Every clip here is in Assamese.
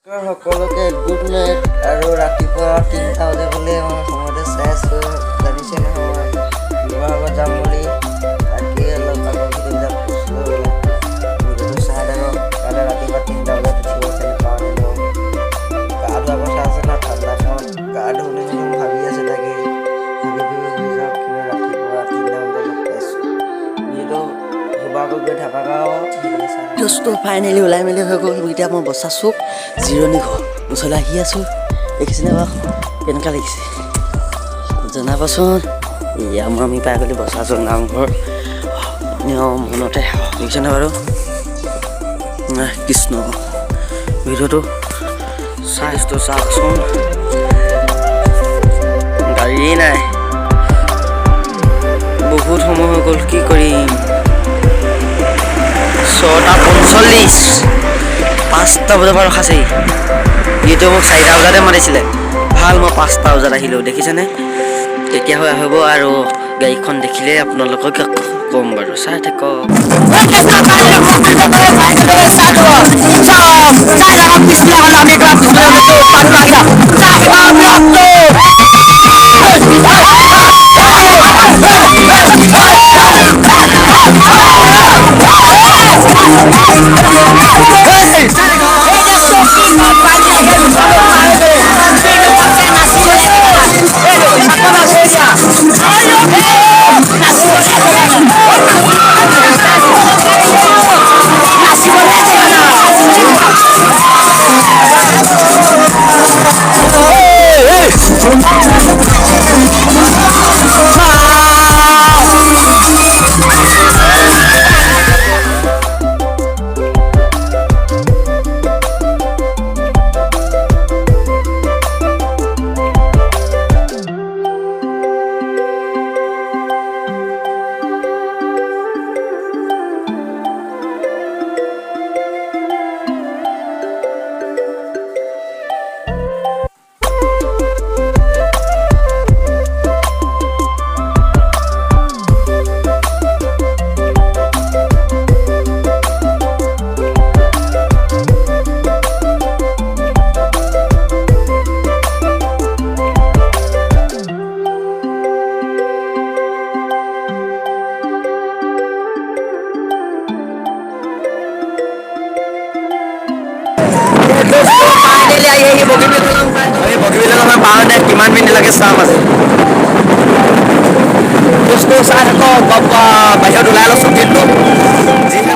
সকলোকে গুড নাইট আৰু ৰাতিপুৱা 3টা বজা বুলি সময়তে চাই আছোঁ জানিছে নহয় শিৱসাগৰ যাম বুলি তাকে অলপ আগৰ ভিডিঅ'বিলাক কৈছিলোঁ ভিডিঅ'টো চাই থাকক কাইলৈ ৰাতিপুৱা 3টা বজাত উঠিব চাগে কাৰণে গা ধোৱা কথা আছে ন ঠাণ্ডাখনত গা ধুবলৈ ভাবি আছে তাকে ভাবি যাওক কিন্তু ৰাতিপুৱা 3টা বজাত লগ পাইছোঁ ভিডিঅ'টো শিৱসাগৰ গৈ থাকা দোস্ত ফাইনেলি ওলাই মেলি হৈ গ'ল এতিয়া মই বচা চুক জিৰণি ঘৰ ওচৰলৈ আহি আছোঁ দেখিছেনে বাৰু কেনেকুৱা লাগিছে জনাবচোন এয়া মই আমি পাই গ'লো বচা চুক নামঘৰ নিয়ম মনতে দেখিছেনে বাৰু কৃষ্ণ ভিডিঅ'টো চাইজটো চাওকচোন গাড়ী নাই বহুত সময় হৈ গ'ল কি কৰিম 6:45 5টা বজাৰ পৰা ৰখাছেই এইটো মোক 4টা বজাতে মাতিছিলে ভাল মই 5টা বজাত আহিলোঁ দেখিছেনে তেতিয়া হৈ আহিব আৰু গাড়ীখন দেখিলে আপোনালোকক ক'ম বাৰু চাই থাকক কিমান মিনিট লাগে চাম আছে বস্তু চাই থাকক বাহিৰত ওলাই অলপ চকীটো যিহে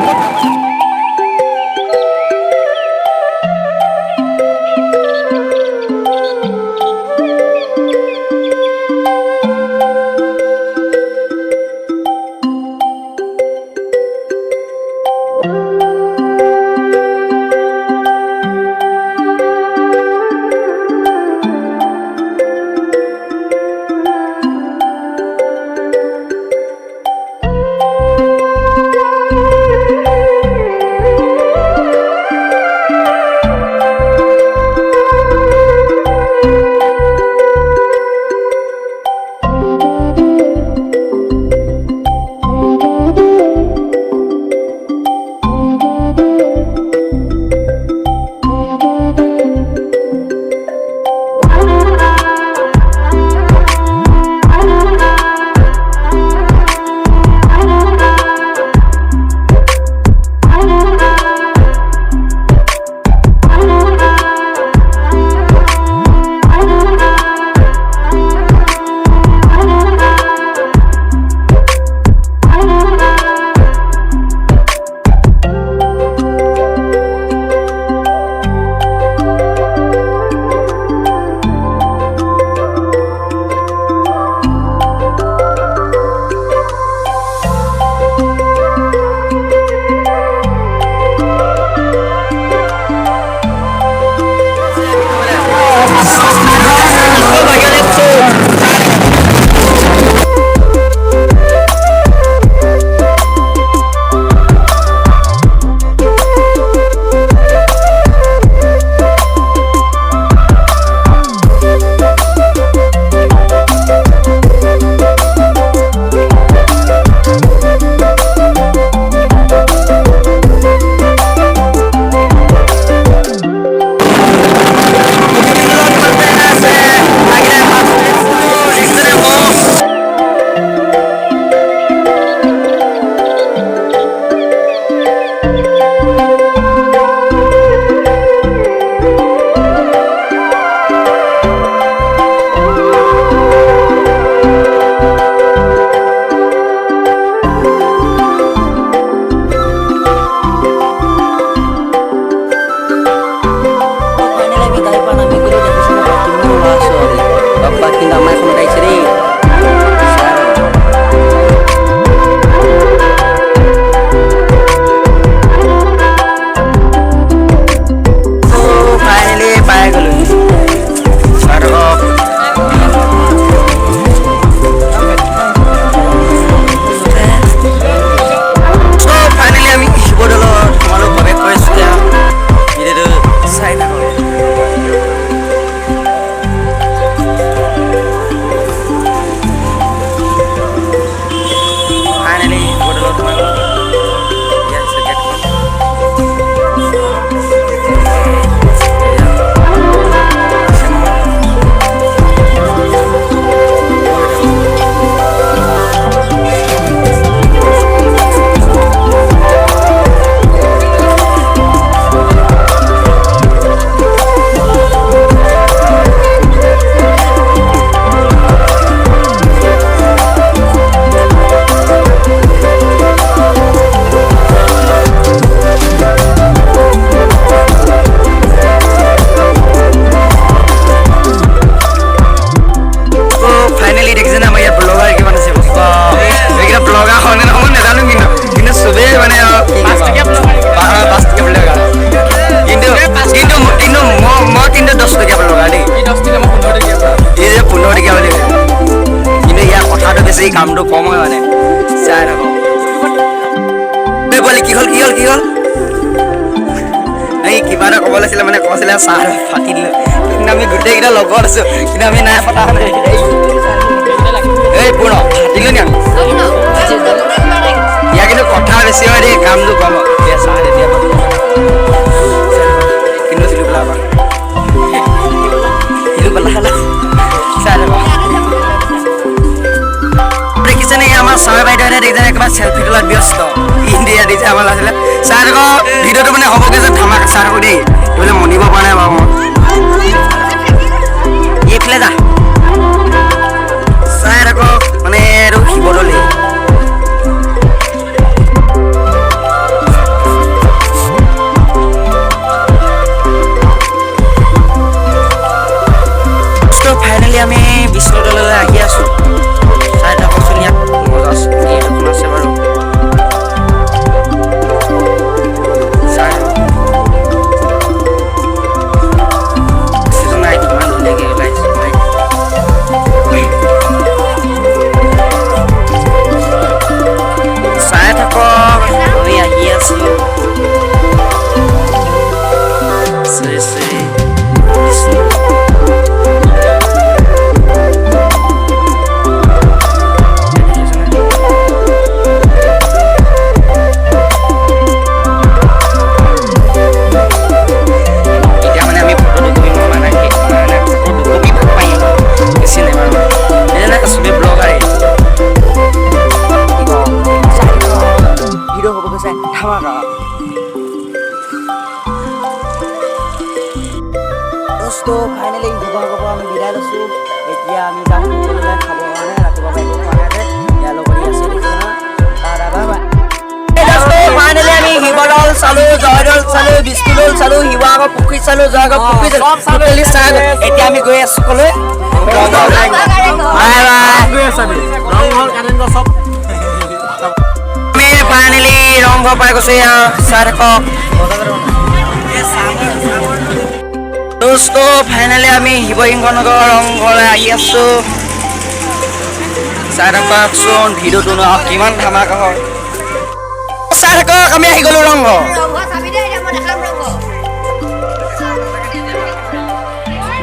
এবাৰ কিন্তু আমাৰ এখনত আহিছে দেই ফাইনেলি পাই গ'লো ফাইনেলি আমি শিৱদৌলত তোমালোক প্ৰৱেশ কৰিছোঁ ভিডিঅ'টো চাই থাকক ফাইনেলি শিৱদৌলত তোমালোক কামটো কম হয় মানে চাই থাকক কি হ'ল এই কিবা এটা ক'ব লাগিছিলে মানে কৈছিলে চাহ ফাটি দিলোঁ কিন্তু আমি গোটেইকেইটা লগত আছোঁ কিন্তু আমি নাই ফটা এই পূৰ্ণ ফাটিলোঁ নি আমি ইয়াৰ কিন্তু কথা বেছি হয় দেই কামটো কম হয় চাহ এতিয়া কিন্তু চিলো পেলা চাই থাকক আমাৰ ছাৰ বাইদেউহঁতে দেখিছে একেবাৰে চেল্ফি তোলাত ব্যস্ত ইণ্ডিয়া দিছে আমাৰ আছিলে ছাৰ আকৌ ভিডিঅ'টো মানে হ'বগৈ যে ধামাকা ছাৰ আকৌ দেই এইবিলাক মনিব পৰা নাই বাৰু মই এইফালে যা ছাৰ আকৌ মানে এইটো শিৱদৌল ফাইনেলি আমি বিষ্ণুদৌললৈ আহি আছোঁ চাই থাককচোন ইয়াত মজা আছে বাৰু চাই থাকক আমি আহি আছোঁ ফাইনেলি শিৱসাগৰৰ পৰা আমি বিদায় লৈছোঁ এতিয়া আমি যাম খাবৰ কাৰণে ৰাতিপুৱা পৰা একো খোৱা নাই ইয়াৰ লগতে আছে ফাইনেলি আমি শিৱদৌল চালোঁ জয়দৌল চালোঁ বিষ্ণুদৌল চালোঁ শিৱসাগৰ পুখুৰী চালোঁ জয়সাগৰ পুখুৰী চালোঁ এতিয়া আমি গৈ আছোঁ ক'লৈ আমি ফাইনেলি ৰংঘৰ পাই গৈছোঁ চাই থাকক দোস্তো ফাইনেলি আমি শিৱসিংহ নগৰ ৰংঘৰলৈ আহি আছোঁ চাই থাককচোন ভিডিঅ'টো ন কিমান ধামাকা হয় চাই থাকক আমি আহি গ'লোঁ ৰংঘৰ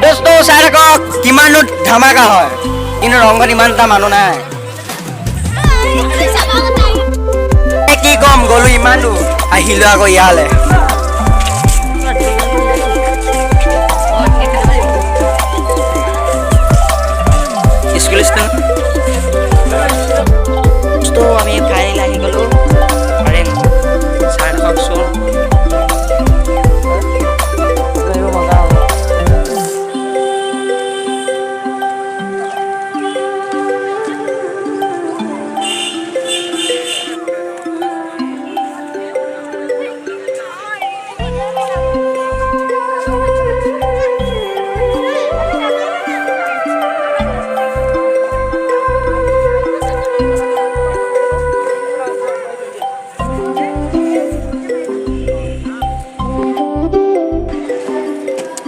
দোস্তো চাই থাকক কিমানো ধামাকা হয় কিন্তু ৰংঘৰত ইমান এটা মানুহ নাই কি কম গ'লো ইমান দূৰ আহিলোঁ আকৌ ইয়ালৈ আমি ফাইনেলি আহি গ'লোঁ চাই থাককচোন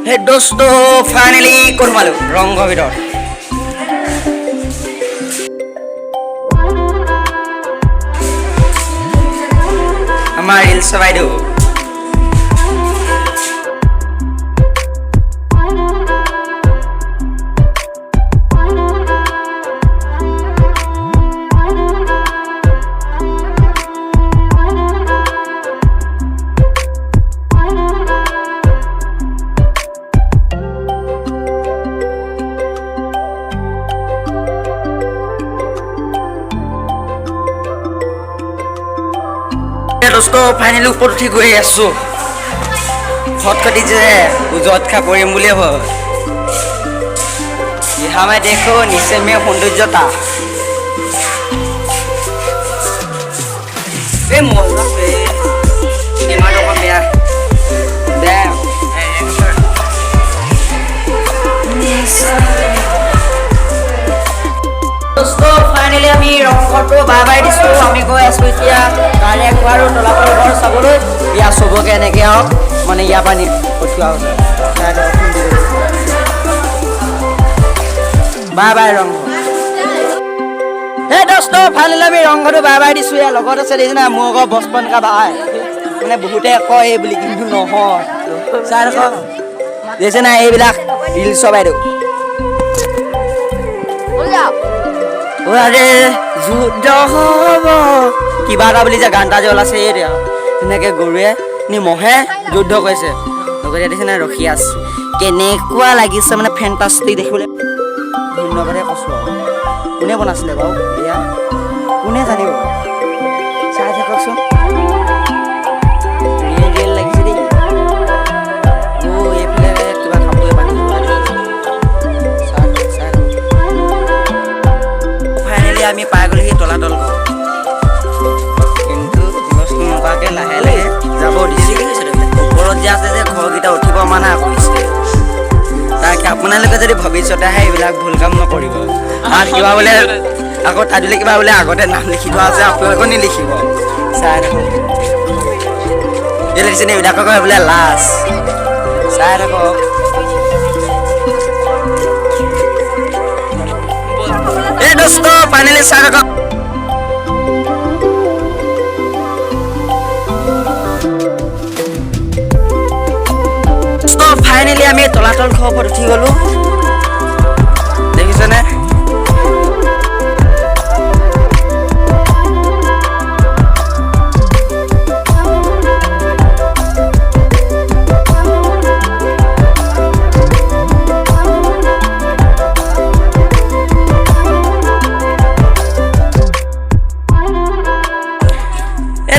Hey dosto, finally kormalu rongghor bidor. Amar reels baidu. दोस्तो फाइनली ऊपर उठी गई आसो खत खटी जे उजत खा परिम बुलिए भ यहाँ में देखो नीचे में सौंदर्यता ए मजा बे ये मारो को बेया डैम दोस्तो फाइनली আমি ৰংঘৰটো বাই দিছো আমি গৈ আছো এতিয়া ডাইৰেক্ট আৰু তলাতল ঘৰ চাবলৈ ইয়া সবকে এনেকে মানে ইয়া পানী উঠোৱা হৈছে বাই ৰংঘৰ হে दोस्तो ফাইনেলি আমি ৰংঘৰটো বাই দিছো ইয়া লগত আছে দেখিনা মোৰ ঘৰ বচপন কা ভাই মানে বহুতে কয় এই বুলি কিন্তু নহয় চাই ৰাখ দেখিছে না এইবিলাক ৰিলছ বাইদেউ আরে যুদ্ধ হব কিবা এটা বুলি যে গানটা যে ওলাইছে এতিয়া তেনেকে গৰুৱে নি মহে যুদ্ধ কৰিছে লগতে দেখিছে না ৰখি আছে কেনেকুৱা লাগিছে মানে ফেণ্টাষ্টিক দেখিবলৈ ধন্যবাদে কৈছো কোনে বনাইছিলে বাৰু এয়া কোনে জানিব চাই থাককচোন ৰিয়েল লাগিছে দেই এইফালে কিবা খাবলৈ পানী আমি পাই গ'লো তলাতল কিন্তু বস্তু নোপোৱাকৈ লাহে লাহে যাব দিছে ওপৰত যে আছে যে ঘৰকেইটা উঠিব মানা কৰিছে তাকে আপোনালোকে যদি ভৱিষ্যতে আহে এইবিলাক ভুল কাম নকৰিব আৰু কিবা বোলে আকৌ তাদিলে কিবা বোলে আগতে নাম লিখি থোৱা আছে আপোনালোকেও নিলিখিব চাই থাকক এই লিখিছে এইবিলাকক বোলে লাজ চাই থাকক दोस्तो फाइनली सागा दोस्तो फाइनली আমি তলাতল ঘৰ ওপৰত উঠি গলো দেখিছনে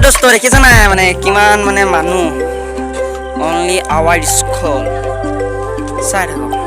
दोस्तो দেখিছা না মানে কিমান মানে মানুহ অনলি আৱাৰ স্কুল চাই থাকক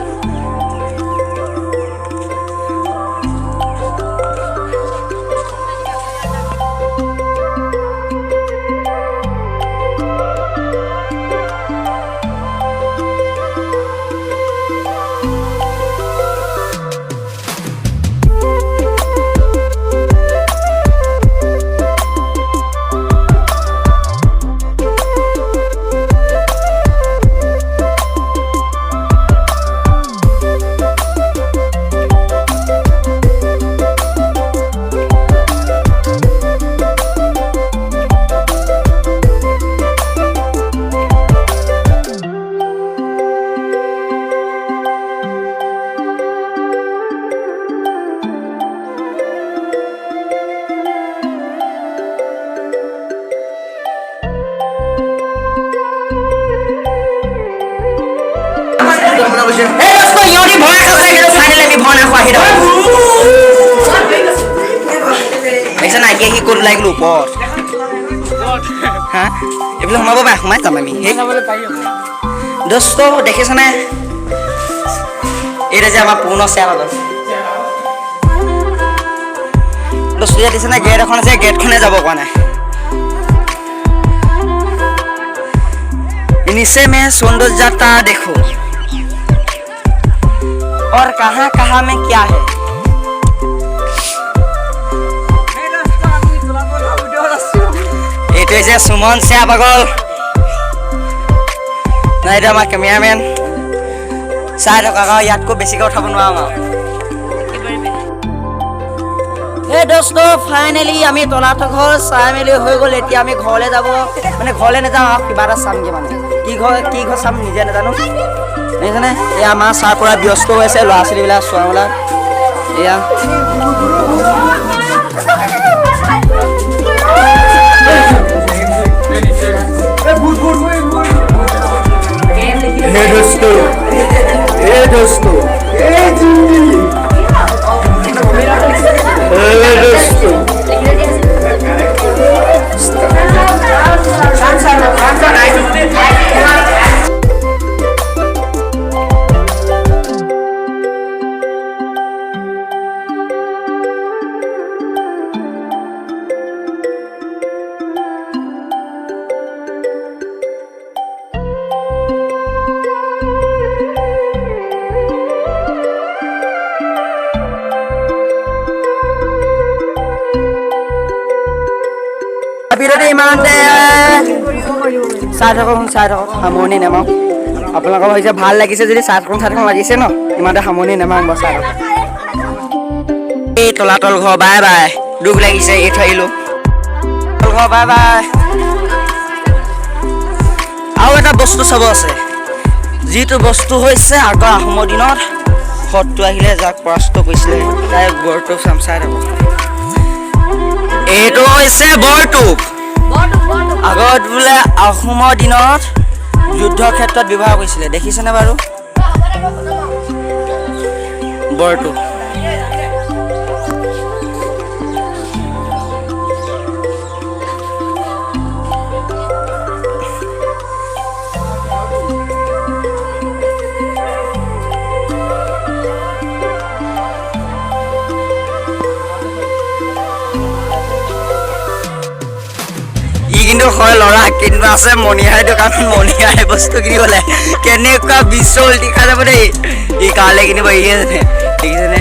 दोस्तो देखिस ना ये पूर्ण सेवा दोस्तो दिसे ना गेट से गेट खने जा नीचे में सौंदर्यता देखो और कहाँ कहाँ में क्या है ये सुमन से पागल नहीं कैमरामैन চাই থকা ইয়াতকৈ বেছিকৈ উঠাব নোৱাৰো আৰু এই দোস্ত ফাইনেলি আমি তলাতল ঘৰ চাই মেলি হৈ গ'ল এতিয়া আমি ঘৰলৈ যাব মানে ঘৰলৈ নাযাওঁ আৰু কিবা এটা চামগৈ মানে কি ঘৰ চাম নিজে নাজানো দেখিছেনে এই আমাৰ চাৰ পৰা ব্যস্ত হৈ আছে ল'ৰা ছোৱালীবিলাক চোৱা মেলা এয়া ভিডিঅ'টো ইমানতে চাই থাকক সামৰণি নেমাওঁ আপোনালোকৰ ভাবিছে ভাল লাগিছে যদি চাই থাকক লাগিছে ন ইমানতে সামৰণি নেমাওঁ বাৰু চাই থাকক এই তলাতল ঘৰ বাই বাই দুখ লাগিছে এই থৈ আহিলোঁ ঘৰ বাই বাই আৰু এটা বস্তু চাব আছে যিটো বস্তু হৈছে আগৰ আহোমৰ দিনত শত্ৰু আহিলে যাক পৰাস্ত কৰিছিলে তাই বৰটোপ চাম চাই থাকক এইটো হৈছে বৰটোপ আগত বোলে আহোমৰ দিনত যুদ্ধৰ ক্ষেত্ৰত ব্যৱহাৰ কৰিছিলে দেখিছেনে বাৰু বৰটোপ কিন্তু হয় ল'ৰা কিন্তু আছে মণিহাৰী দোকান মণিহাৰী বস্তু কিনিবলৈ কেনেকুৱা বিশ্ব উল্টি খাই যাব দেই ই কালে কিনিব ইয়ে দেখিছেনে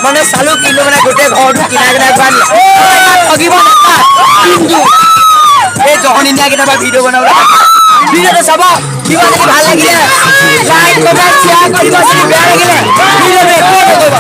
মানে চালো কিন্তু মানে গোটেই ঘৰটো কিনাই ঠগিব নাপায় কিন্তু এই জহনি নিয়া কেতিয়াবা ভিডিঅ' বনাবলৈ ভিডিঅ'টো চাব কিবা যদি ভাল লাগিলে লাইক কমেণ্ট শ্বেয়াৰ কৰিব যদি বেয়া লাগিলে ভিডিঅ'টো একো নকৰিব।